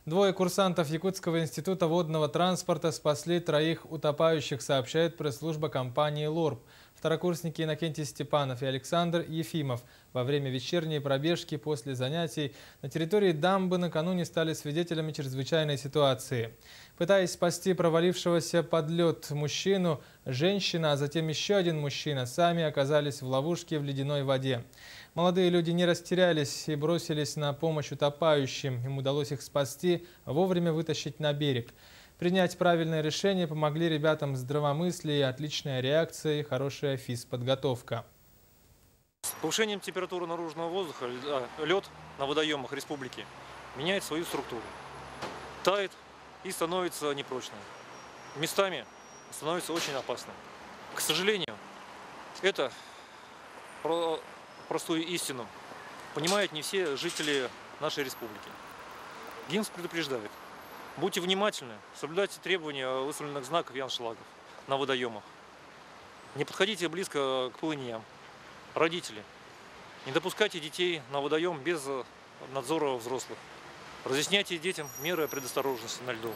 Двое курсантов Якутского института водного транспорта спасли троих утопающих, сообщает пресс-служба компании «Лорб». Второкурсники Иннокентий Степанов и Александр Ефимов во время вечерней пробежки после занятий на территории дамбы накануне стали свидетелями чрезвычайной ситуации. Пытаясь спасти провалившегося под лед мужчину, женщина, а затем еще один мужчина сами оказались в ловушке в ледяной воде. Молодые люди не растерялись и бросились на помощь утопающим. Им удалось их спасти, вовремя вытащить на берег. Принять правильное решение помогли ребятам здравомыслие, отличная реакция и хорошая физподготовка. С повышением температуры наружного воздуха лед на водоемах республики меняет свою структуру. Тает и становится непрочным. Местами становится очень опасным. К сожалению, это простую истину понимают не все жители нашей республики. ГИНС предупреждает: будьте внимательны, соблюдайте требования выставленных знаков и аншлагов на водоемах. Не подходите близко к плыньям. Родители, не допускайте детей на водоем без надзора взрослых. Разъясняйте детям меры предосторожности на льду.